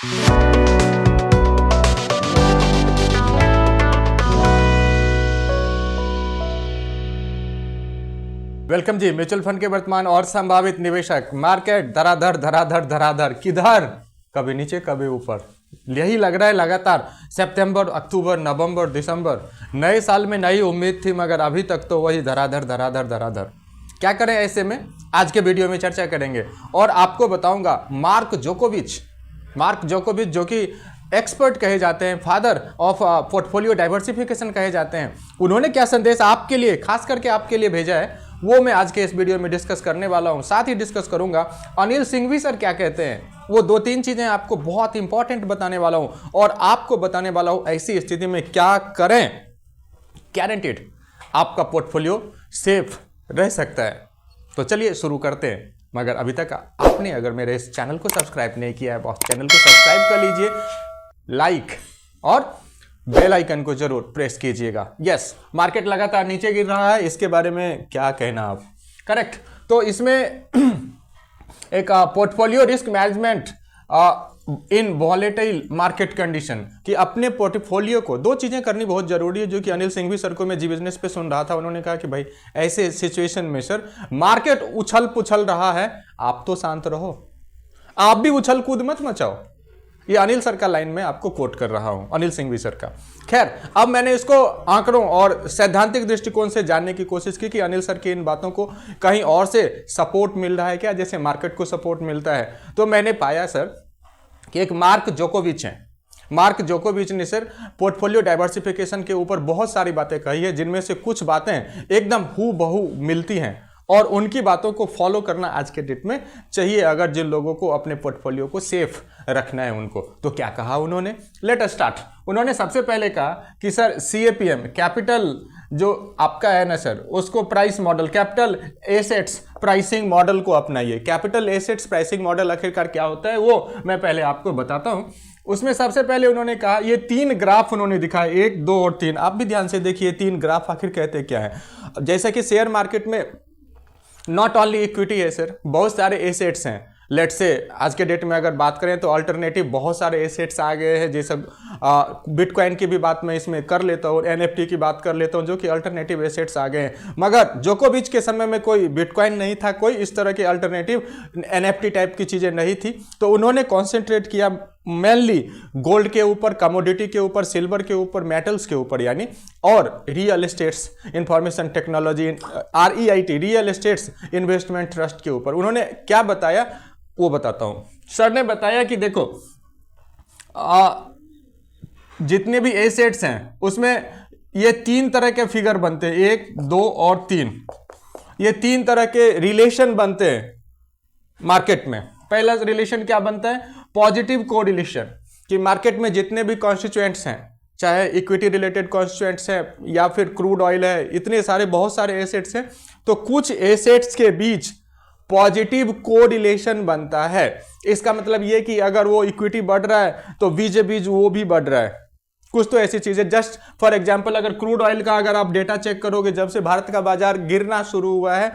Welcome जी। Mutual fund के वर्तमान और संभावित निवेशक, मार्केट धराधर धराधर धराधर, किधर, कभी नीचे कभी ऊपर, यही लग रहा है लगातार। सितंबर, अक्टूबर, नवंबर, दिसंबर, नए साल में नई उम्मीद थी, मगर अभी तक तो वही धराधर धराधर धराधर। क्या करें ऐसे में, आज के वीडियो में चर्चा करेंगे और आपको बताऊंगा मार्क जोकोविच जो कि एक्सपर्ट कहे जाते हैं, फादर ऑफ पोर्टफोलियो डाइवर्सिफिकेशन कहे जाते हैं, उन्होंने क्या संदेश आपके लिए, खास करके आपके लिए भेजा है, वो मैं आज के इस वीडियो में डिस्कस करने वाला हूं। साथ ही डिस्कस करूंगा अनिल सिंघवी सर क्या कहते हैं, वो 2-3 चीजें आपको बहुत इंपॉर्टेंट बताने वाला हूं और आपको बताने वाला हूं ऐसी स्थिति में क्या करें, गारंटीड आपका पोर्टफोलियो सेफ रह सकता है। तो चलिए शुरू करते हैं। मगर अभी तक आपने अगर मेरे इस चैनल को सब्सक्राइब नहीं किया है, बॉस चैनल को सब्सक्राइब कर लीजिए, लाइक और बेल आइकन को जरूर प्रेस कीजिएगा। यस, मार्केट लगातार नीचे गिर रहा है, इसके बारे में क्या कहना आप? करेक्ट। तो इसमें एक पोर्टफोलियो रिस्क मैनेजमेंट इन वॉलेटाइल मार्केट कंडीशन, कि अपने पोर्टफोलियो को 2 चीजें करनी बहुत जरूरी है, जो कि अनिल सिंघवी सर को मैं जी बिजनेस पे सुन रहा था। उन्होंने कहा कि भाई ऐसे सिचुएशन में सर मार्केट उछल पुछल रहा है, आप तो शांत रहो, आप भी उछल कूद मत मचाओ। ये अनिल सर का लाइन में आपको कोट कर रहा हूं, अनिल सिंघवी सर का। खैर, अब मैंने इसको आंकड़ों और सैद्धांतिक दृष्टिकोण से जानने की कोशिश की कि अनिल सर की इन बातों को कहीं और से सपोर्ट मिल रहा है क्या, जैसे मार्केट को सपोर्ट मिलता है। तो मैंने पाया सर कि एक मार्क जोकोविच हैं, मार्क जोकोविच ने सर पोर्टफोलियो डाइवर्सिफिकेशन के ऊपर बहुत सारी बातें कही है, जिनमें से कुछ बातें एकदम हूबहू मिलती हैं और उनकी बातों को फॉलो करना आज के डेट में चाहिए, अगर जिन लोगों को अपने पोर्टफोलियो को सेफ रखना है उनको। तो क्या कहा उन्होंने, लेट अस स्टार्ट। उन्होंने सबसे पहले कहा कि सर CAPM, कैपिटल जो आपका है ना सर, उसको price model, capital assets pricing model को अपनाइए। कैपिटल एसेट्स प्राइसिंग मॉडल आखिरकार क्या होता है वो मैं पहले आपको बताता हूं। उसमें सबसे पहले उन्होंने कहा, ये 3 ग्राफ उन्होंने दिखाए, 1, 2 और 3। आप भी ध्यान से देखिए 3 ग्राफ आखिर कहते क्या है। जैसा कि शेयर मार्केट में नॉट ओनली इक्विटी है सर, बहुत सारे एसेट्स हैं। लेट से आज के डेट में अगर बात करें तो अल्टरनेटिव बहुत सारे एसेट्स आ गए हैं, जैसे बिटकॉइन की भी बात मैं इसमें कर लेता हूँ, NFT की बात कर लेता हूँ, जो कि अल्टरनेटिव एसेट्स आ गए हैं। मगर जोकोविच के समय में कोई बिटकॉइन नहीं था, कोई इस तरह के अल्टरनेटिव NFT टाइप की चीज़ें नहीं थी। तो उन्होंने कॉन्सेंट्रेट किया मेनली गोल्ड के ऊपर, कमोडिटी के ऊपर, सिल्वर के ऊपर, मेटल्स के ऊपर यानी, और real estates, information technology, REIT, real estates investment trust के ऊपर। उन्होंने क्या बताया वो बताता हूं। सर ने बताया कि देखो जितने भी एसेट्स हैं उसमें ये 3 तरह के फिगर बनते हैं, 1, 2 और 3। ये 3 तरह के रिलेशन बनते हैं मार्केट में। पहला रिलेशन क्या बनता है, पॉजिटिव कोरिलेशन, कि मार्केट में जितने भी कॉन्स्टिट्यूएंट्स हैं, चाहे इक्विटी रिलेटेड कॉन्स्टिट्यूएंट्स हैं या फिर क्रूड ऑयल है, इतने सारे बहुत सारे एसेट्स हैं, तो कुछ एसेट्स के बीच पॉजिटिव कोरिलेशन बनता है। इसका मतलब ये कि अगर वो इक्विटी बढ़ रहा है तो बीच बीच वो भी बढ़ रहा है। कुछ तो ऐसी चीजें, जस्ट फॉर एग्जांपल अगर क्रूड ऑयल का अगर आप डेटा चेक करोगे, जब से भारत का बाजार गिरना शुरू हुआ है,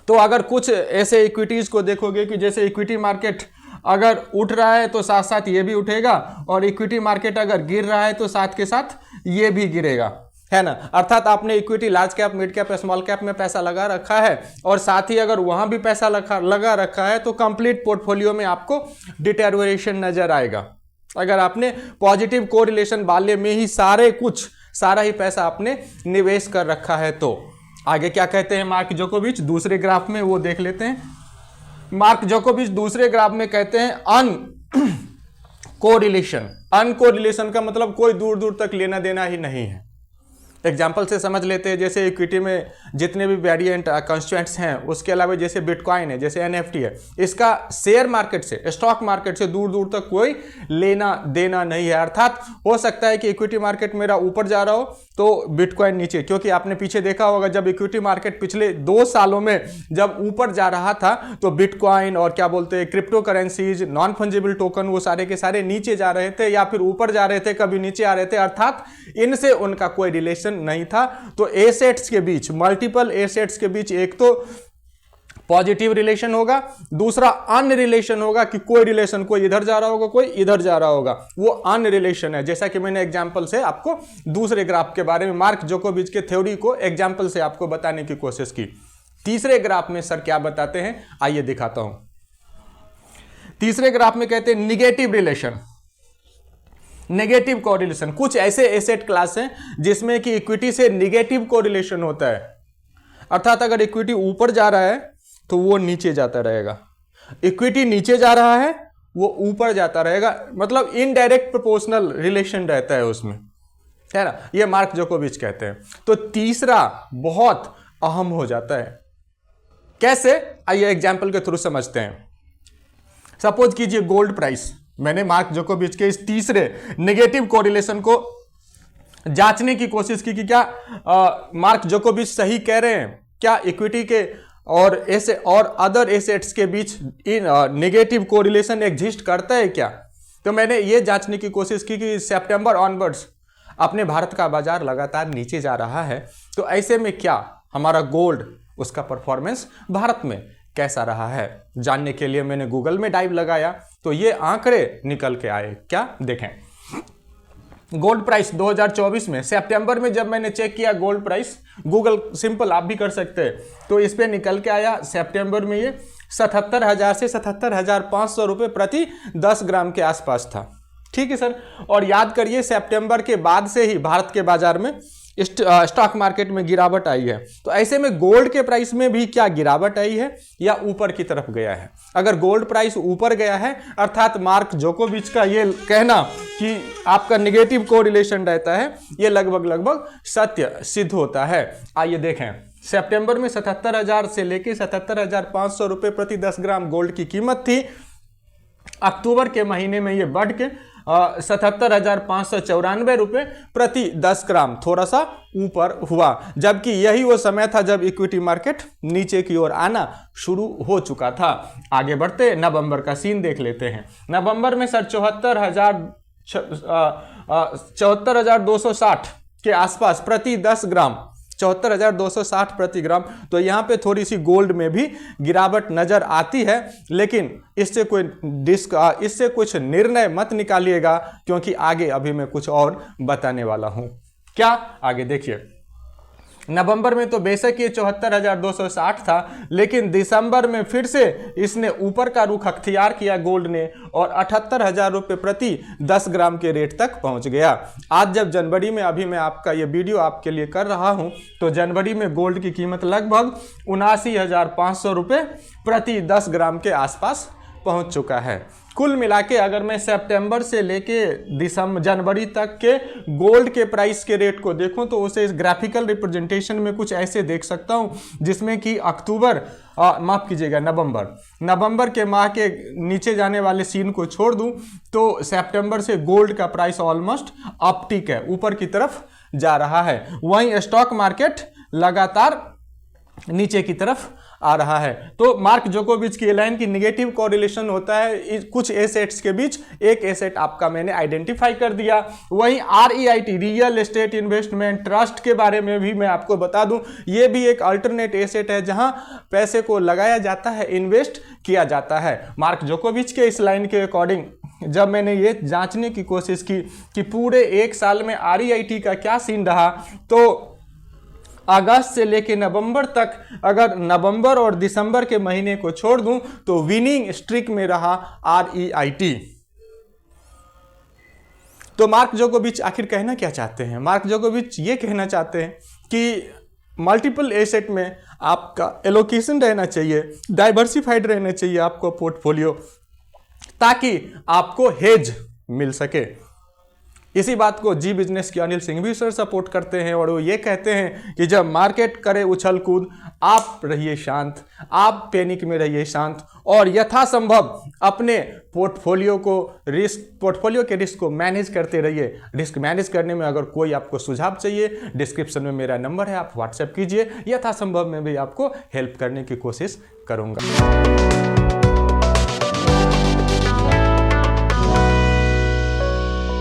तो अगर कुछ ऐसे इक्विटीज को देखोगे कि जैसे इक्विटी मार्केट अगर उठ रहा है तो साथ साथ ये भी उठेगा, और इक्विटी मार्केट अगर गिर रहा है तो साथ के साथ ये भी गिरेगा, है ना। अर्थात आपने equity, large cap, mid cap, small cap में पैसा लगा रखा है, और साथ ही अगर वहां भी पैसा लगा रखा है, तो कंप्लीट पोर्टफोलियो में आपको डिटेरियोरेशन नजर आएगा। अगर आपने पॉजिटिव कोरिलेशन वाले में ही सारा ही पैसा आपने निवेश कर रखा है। तो आगे क्या कहते हैं मार्क जोकोविच, दूसरे ग्राफ में वो देख लेते हैं। मार्क जोकोविच दूसरे ग्राफ में कहते हैं अनकोरिलेशन का मतलब कोई दूर दूर तक लेना देना ही नहीं है। एग्जाम्पल से समझ लेते हैं, जैसे इक्विटी में जितने भी वेरिएंट कॉन्स्टिट्यूएंट्स हैं, उसके अलावा जैसे बिटकॉइन है, जैसे NFT है, इसका शेयर मार्केट से, स्टॉक मार्केट से दूर दूर तक कोई लेना देना नहीं है। अर्थात हो सकता है कि इक्विटी मार्केट मेरा ऊपर जा रहा हो तो बिटकॉइन नीचे, क्योंकि आपने पीछे देखा होगा जब इक्विटी मार्केट पिछले 2 सालों में जब ऊपर जा रहा था तो बिटकॉइन और क्या बोलते हैं crypto currencies, non fungible token, वो सारे के सारे नीचे जा रहे थे या फिर ऊपर जा रहे थे, कभी नीचे आ रहे थे। अर्थात इनसे उनका कोई रिलेशन नहीं था। तो एसेट्स के बीच, मल्टीपल एसेट्स के बीच एक तो पॉजिटिव रिलेशन होगा, दूसरा अन रिलेशन होगा कि कोई रिलेशन, कोई इधर जा रहा होगा कोई इधर जा रहा होगा, वो अन रिलेशन है। जैसा कि मैंने एग्जांपल से आपको दूसरे ग्राफ के बारे में मार्क जोकोविच के थ्योरी को एग्जांपल से आपको बताने की कोशिश की। तीसरे ग्राफ में सर क्या बताते हैं, आइए दिखाता हूं। तीसरे ग्राफ में कहते हैं निगेटिव रिलेशन, नेगेटिव कोरिलेशन। कुछ ऐसे एसेट क्लास हैं जिसमें कि इक्विटी से नेगेटिव कोरिलेशन होता है, अर्थात अगर इक्विटी ऊपर जा रहा है तो वो नीचे जाता रहेगा, इक्विटी नीचे जा रहा है वो ऊपर जाता रहेगा, मतलब इनडायरेक्ट प्रोपोर्शनल रिलेशन रहता है उसमें, है ना, ये मार्क जोकोविच कहते हैं। तो तीसरा बहुत अहम हो जाता है, कैसे, आइए एग्जाम्पल के थ्रू समझते हैं। सपोज कीजिए गोल्ड प्राइस, मैंने मार्क जोकोविच के इस तीसरे नेगेटिव कोरिलेशन को जांचने की कोशिश की कि क्या मार्क जोकोविच सही कह रहे हैं, क्या इक्विटी के और ऐसे और अदर एसेट्स के बीच नेगेटिव कोरिलेशन एग्जिस्ट करता है क्या। तो मैंने ये जांचने की कोशिश की कि सितंबर ऑनवर्ड्स अपने भारत का बाजार लगातार नीचे जा रहा है, तो ऐसे में क्या हमारा गोल्ड, उसका परफॉर्मेंस भारत में कैसा रहा है, जानने के लिए मैंने गूगल में डाइव लगाया तो ये आंकड़े निकल के आए। क्या देखें, गोल्ड प्राइस 2024 में सितंबर में जब मैंने चेक किया गोल्ड प्राइस, गूगल सिंपल आप भी कर सकते हैं, तो इस पे निकल के आया सितंबर में ये 77,000 से 77,500 रुपये प्रति 10 ग्राम के आसपास था। ठीक है सर, और याद करिए सितंबर के बाद से ही भारत के बाजार में स्टॉक मार्केट में गिरावट आई है, तो ऐसे में गोल्ड के प्राइस में भी क्या गिरावट आई है या ऊपर की तरफ गया है। अगर गोल्ड प्राइस ऊपर गया है, अर्थात मार्क जोकोविच का ये कहना कि आपका नेगेटिव कोरिलेशन रहता है, ये लगभग सत्य सिद्ध होता है। आइए देखें, सितंबर में 77,000 से लेके 77,500 रुपये प्रति 10 ग्राम गोल्ड की कीमत थी। अक्टूबर के महीने में ये बढ़ के 77,594 रुपये प्रति 10 ग्राम थोड़ा सा ऊपर हुआ, जबकि यही वो समय था जब इक्विटी मार्केट नीचे की ओर आना शुरू हो चुका था। आगे बढ़ते नवंबर का सीन देख लेते हैं। नवंबर में सर 74,260 के आसपास प्रति 10 ग्राम, 74,260 प्रति ग्राम। तो यहाँ पे थोड़ी सी गोल्ड में भी गिरावट नजर आती है, लेकिन इससे कुछ निर्णय मत निकालिएगा, क्योंकि आगे अभी मैं कुछ और बताने वाला हूँ। क्या, आगे देखिए, नवंबर में तो बेशक ये 74,260 था, लेकिन दिसंबर में फिर से इसने ऊपर का रुख अख्तियार किया गोल्ड ने, और 78,000 रुपये प्रति 10 ग्राम के रेट तक पहुंच गया। आज जब जनवरी में, अभी मैं आपका ये वीडियो आपके लिए कर रहा हूं, तो जनवरी में गोल्ड की कीमत लगभग 79,500 रुपये प्रति 10 ग्राम के आसपास पहुंच चुका है। कुल मिला के अगर मैं सितंबर से लेके जनवरी तक के गोल्ड के प्राइस के रेट को देखूं, तो उसे इस ग्राफिकल रिप्रेजेंटेशन में कुछ ऐसे देख सकता हूं, जिसमें कि नवंबर के माह के नीचे जाने वाले सीन को छोड़ दूं तो सितंबर से गोल्ड का प्राइस ऑलमोस्ट अपटिक है, ऊपर की तरफ जा रहा है। वहीं स्टॉक मार्केट लगातार नीचे की तरफ आ रहा है। तो मार्क जोकोविच की लाइन की निगेटिव कोरिलेशन होता है कुछ एसेट्स के बीच, एक एसेट आपका मैंने आइडेंटिफाई कर दिया। वहीं REIT, real estate investment trust के बारे में भी मैं आपको बता दूं, ये भी एक अल्टरनेट एसेट है जहां पैसे को लगाया जाता है, इन्वेस्ट किया जाता है। मार्क जोकोविच के इस लाइन के अकॉर्डिंग जब मैंने ये जांचने की कोशिश की कि पूरे एक साल में REIT का क्या सीन रहा, तो अगस्त से लेके नवंबर तक, अगर नवंबर और दिसंबर के महीने को छोड़ दूं, तो विनिंग स्ट्रिक में रहा REIT। तो मार्क जोकोविच आखिर कहना क्या चाहते हैं? मार्क जोकोविच ये कहना चाहते हैं कि मल्टीपल एसेट में आपका एलोकेशन रहना चाहिए, डाइवर्सिफाइड रहना चाहिए आपको पोर्टफोलियो, ताकि आपको हेज मिल सके। इसी बात को जी बिजनेस के अनिल सिंह भी सर सपोर्ट करते हैं, और वो ये कहते हैं कि जब मार्केट करे उछल कूद, आप रहिए शांत, आप पैनिक में रहिए शांत, और यथासंभव अपने पोर्टफोलियो के रिस्क को मैनेज करते रहिए। रिस्क मैनेज करने में अगर कोई आपको सुझाव चाहिए, डिस्क्रिप्शन में मेरा नंबर है, आप व्हाट्सएप कीजिए, यथासंभव मैं भी आपको हेल्प करने की कोशिश करूँगा।